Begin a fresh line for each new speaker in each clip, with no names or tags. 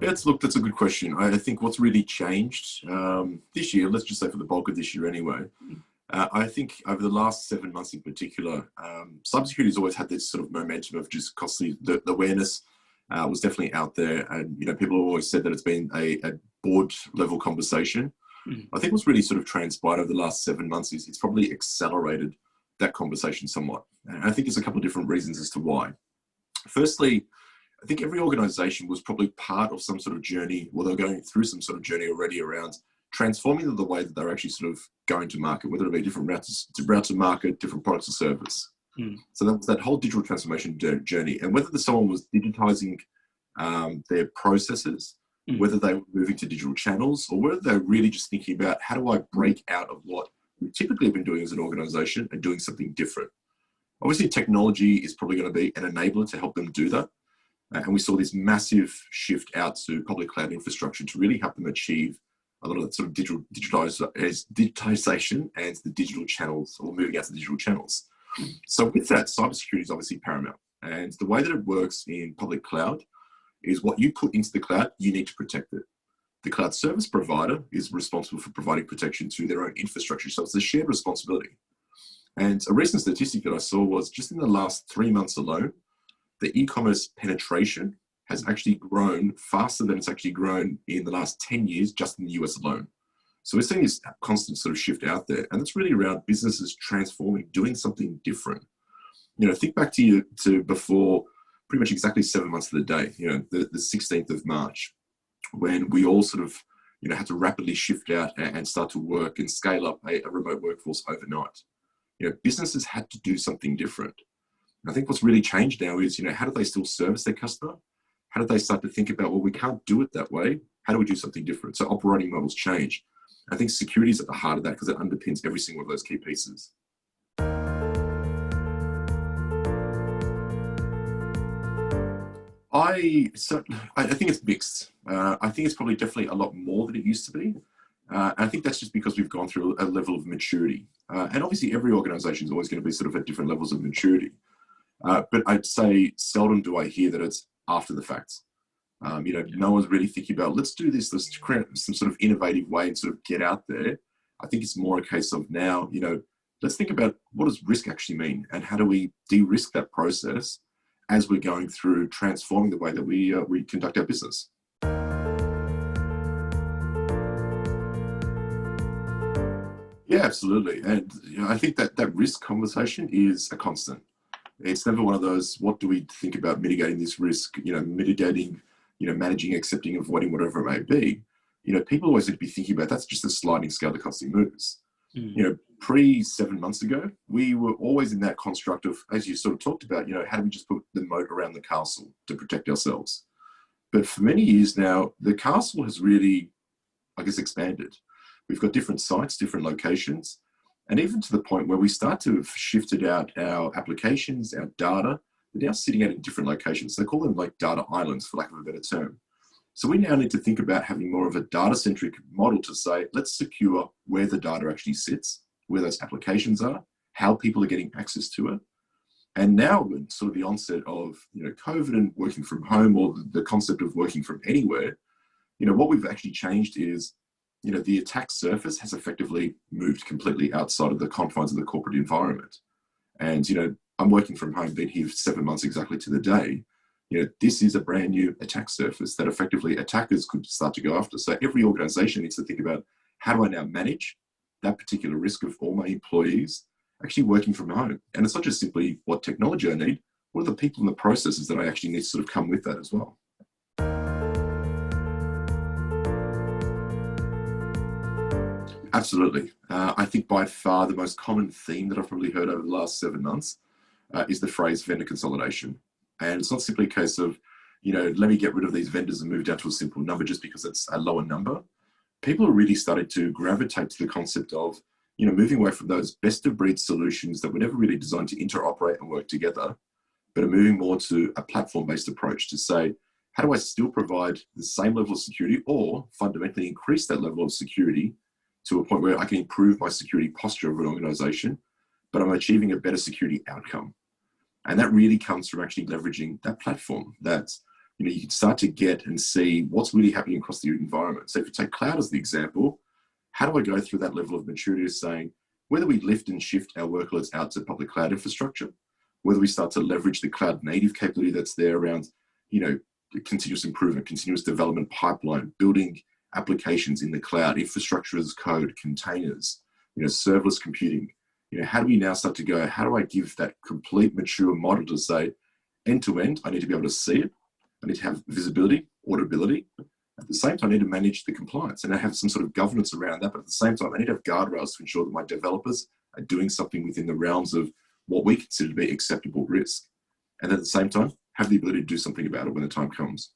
That's a good question. I think what's really changed this year, let's just say for the bulk of this year anyway, I think over the last 7 months in particular, cybersecurity has always had this sort of momentum of just constantly the awareness was definitely out there, and people have always said that it's been a board level conversation. I think what's really sort of transpired over the last 7 months is it's probably accelerated that conversation somewhat. And I think there's a couple of different reasons as to why. Firstly, I think every organization was probably part of some sort of journey, or they're going through some sort of journey already around transforming the way that they're actually sort of going to market, whether it be different routes to market, different products or service. So that was that whole digital transformation journey. And whether someone was digitizing their processes, whether they were moving to digital channels, or whether they're really just thinking about how do I break out of what we typically have been doing as an organization and doing something different. Obviously, technology is probably going to be an enabler to help them do that. And we saw this massive shift out to public cloud infrastructure to really help them achieve a lot of that sort of digitization and the digital channels, or moving out to digital channels. So with that, cybersecurity is obviously paramount. And the way that it works in public cloud is what you put into the cloud, you need to protect it. The cloud service provider is responsible for providing protection to their own infrastructure. So it's a shared responsibility. And a recent statistic that I saw was just in the last 3 months alone, the e-commerce penetration has actually grown faster than it's actually grown in the last 10 years, just in the US alone. So we're seeing this constant sort of shift out there, and it's really around businesses transforming, doing something different. Think back to before pretty much exactly 7 months of the day, the 16th of March, when we all sort of, had to rapidly shift out and start to work and scale up a remote workforce overnight. Businesses had to do something different. I think what's really changed now is, how do they still service their customer? How do they start to think about, well, we can't do it that way. How do we do something different? So operating models change. I think security is at the heart of that because it underpins every single one of those key pieces. I think it's mixed. I think it's probably definitely a lot more than it used to be. I think that's just because we've gone through a level of maturity. And obviously every organization is always going to be sort of at different levels of maturity. But I'd say seldom do I hear that it's after the fact. No one's really thinking about, let's do this, let's create some sort of innovative way and sort of get out there. I think it's more a case of now, let's think about what does risk actually mean and how do we de-risk that process as we're going through transforming the way that we conduct our business. Yeah, absolutely. And I think that risk conversation is a constant. It's never one of those, what do we think about mitigating this risk, mitigating, managing, accepting, avoiding, whatever it may be. People always need to be thinking about that's just a sliding scale that constantly moves. Pre 7 months ago, we were always in that construct of, as you sort of talked about, how do we just put the moat around the castle to protect ourselves? But for many years now, the castle has really, I guess, expanded. We've got different sites, different locations, and even to the point where we start to have shifted out our applications, our data, they're now sitting out in different locations. They call them like data islands, for lack of a better term. So we now need to think about having more of a data-centric model to say, let's secure where the data actually sits, where those applications are, how people are getting access to it. And now, with sort of the onset of COVID and working from home, or the concept of working from anywhere, what we've actually changed is, the attack surface has effectively moved completely outside of the confines of the corporate environment. And, I'm working from home, been here 7 months exactly to the day. This is a brand new attack surface that effectively attackers could start to go after. So every organization needs to think about, how do I now manage that particular risk of all my employees actually working from home? And it's not just simply what technology I need, what are the people and the processes that I actually need to sort of come with that as well? Absolutely. I think by far the most common theme that I've probably heard over the last 7 months is the phrase vendor consolidation. And it's not simply a case of, let me get rid of these vendors and move down to a simple number just because it's a lower number. People are really starting to gravitate to the concept of, moving away from those best of breed solutions that were never really designed to interoperate and work together, but are moving more to a platform-based approach to say, how do I still provide the same level of security or fundamentally increase that level of security to a point where I can improve my security posture of an organization, but I'm achieving a better security outcome. And that really comes from actually leveraging that platform, that you can start to get and see what's really happening across the environment. So if you take cloud as the example, how do I go through that level of maturity of saying whether we lift and shift our workloads out to public cloud infrastructure, whether we start to leverage the cloud native capability that's there around, continuous improvement, continuous development pipeline, building applications in the cloud, infrastructure as code, containers, serverless computing. How do we now start to go, how do I give that complete mature model to say, end to end, I need to be able to see it. I need to have visibility, auditability. At the same time, I need to manage the compliance and I have some sort of governance around that. But at the same time, I need to have guardrails to ensure that my developers are doing something within the realms of what we consider to be acceptable risk. And at the same time, have the ability to do something about it when the time comes.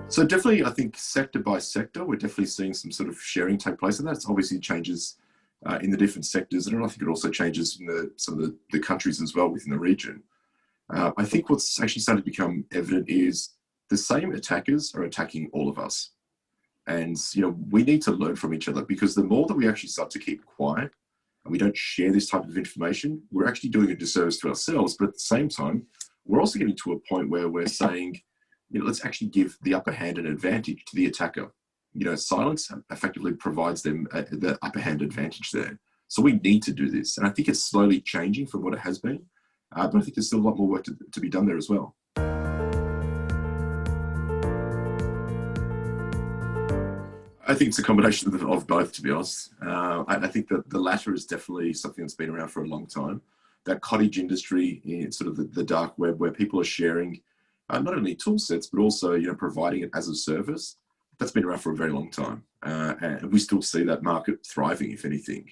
So definitely, I think sector by sector, we're definitely seeing some sort of sharing take place. And that's obviously changes in the different sectors. And I think it also changes in some of the countries as well within the region. I think what's actually started to become evident is the same attackers are attacking all of us. And, we need to learn from each other, because the more that we actually start to keep quiet and we don't share this type of information, we're actually doing a disservice to ourselves. But at the same time, we're also getting to a point where we're saying, let's actually give the upper hand and advantage to the attacker. Silence effectively provides them the upper hand advantage there. So we need to do this. And I think it's slowly changing from what it has been. But I think there's still a lot more work to be done there as well. I think it's a combination of both, to be honest. I think that the latter is definitely something that's been around for a long time. That cottage industry in sort of the dark web, where people are sharing not only tool sets, but also providing it as a service. That's been around for a very long time. And we still see that market thriving, if anything.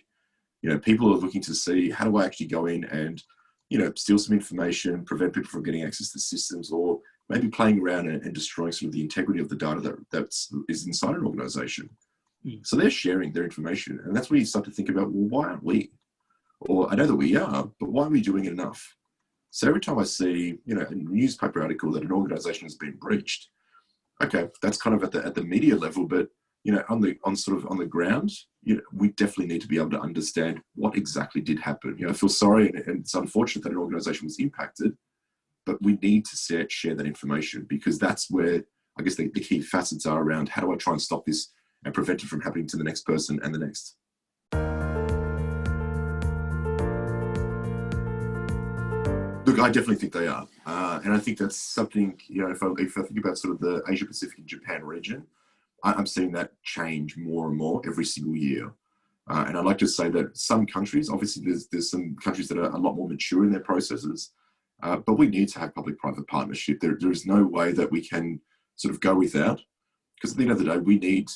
People are looking to see, how do I actually go in and steal some information, prevent people from getting access to systems, or maybe playing around and destroying sort of the integrity of the data that is inside an organization. So they're sharing their information. And that's where you start to think about, well, why aren't we? Or I know that we are, but why are we doing it enough? So every time I see, a newspaper article that an organization has been breached, okay, that's kind of at the media level, but on the ground, we definitely need to be able to understand what exactly did happen. I feel sorry, and it's unfortunate that an organization was impacted, but we need to share that information, because that's where I guess the key facets are around how do I try and stop this and prevent it from happening to the next person and the next. Look, I definitely think they are. And I think that's something, if I think about sort of the Asia Pacific and Japan region, I'm seeing that change more and more every single year. And I'd like to say that some countries, obviously there's some countries that are a lot more mature in their processes, but we need to have public-private partnership. There is no way that we can sort of go without, because at the end of the day, we need,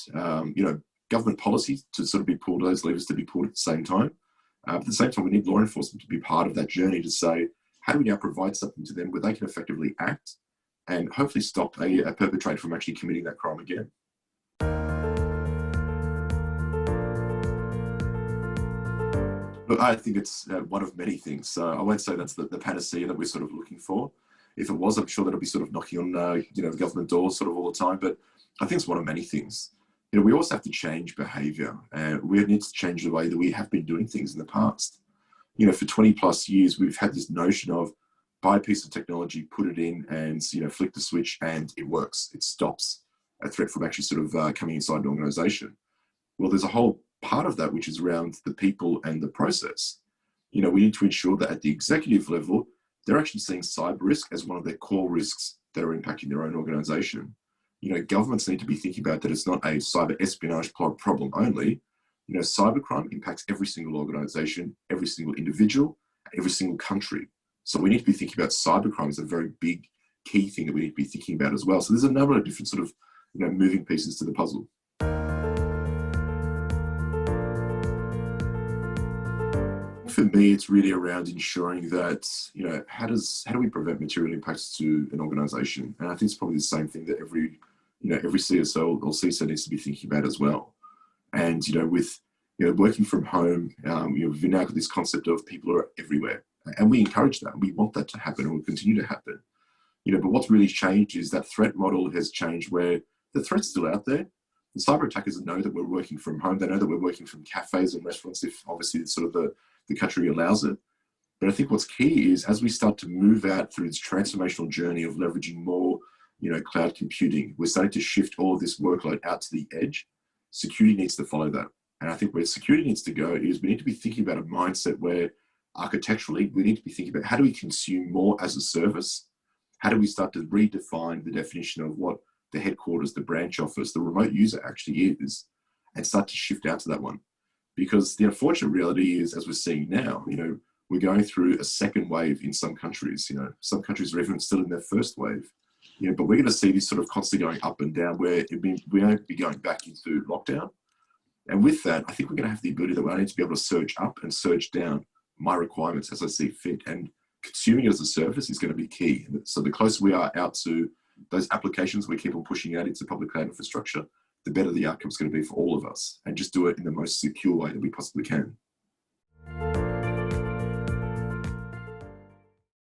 government policies to sort of be pulled, those levers to be pulled at the same time. At the same time, we need law enforcement to be part of that journey to say, how do we now provide something to them where they can effectively act and hopefully stop a perpetrator from actually committing that crime again? Look, I think it's one of many things. So I won't say that's the panacea that we're sort of looking for. If it was, I'm sure that'll be sort of knocking on government doors sort of all the time. But I think it's one of many things. We also have to change behaviour, and we need to change the way that we have been doing things in the past. For 20 plus years, we've had this notion of buy a piece of technology, put it in, and flick the switch, and it works. It stops a threat from actually sort of coming inside an organisation. Well, there's a whole part of that which is around the people and the process. We need to ensure that at the executive level, they're actually seeing cyber risk as one of their core risks that are impacting their own organisation. Governments need to be thinking about that it's not a cyber espionage problem only. Cybercrime impacts every single organisation, every single individual, every single country. So we need to be thinking about cybercrime as a very big key thing that we need to be thinking about as well. So there's a number of different sort of moving pieces to the puzzle. For me, it's really around ensuring that, how do we prevent material impacts to an organisation? And I think it's probably the same thing that every CISO or CISO needs to be thinking about as well. And, with, working from home, we've now got this concept of people are everywhere. And we encourage that. We want that to happen and will continue to happen. But what's really changed is that threat model has changed where the threat's still out there. The cyber attackers know that we're working from home. They know that we're working from cafes and restaurants if obviously sort of the country allows it. But I think what's key is as we start to move out through this transformational journey of leveraging more, cloud computing, we're starting to shift all of this workload out to the edge. Security needs to follow that. And I think where security needs to go is we need to be thinking about a mindset where architecturally, we need to be thinking about how do we consume more as a service? How do we start to redefine the definition of what the headquarters, the branch office, the remote user actually is, and start to shift out to that one? Because the unfortunate reality is, as we're seeing now, we're going through a second wave in some countries. Some countries are even still in their first wave. But we're going to see this sort of constantly going up and down, where we won't be going back into lockdown. And with that, I think we're going to have the ability that we need to be able to surge up and surge down my requirements as I see fit. And consuming it as a service is going to be key. So the closer we are out to those applications we keep on pushing out into public cloud infrastructure, the better the outcome is going to be for all of us. And just do it in the most secure way that we possibly can.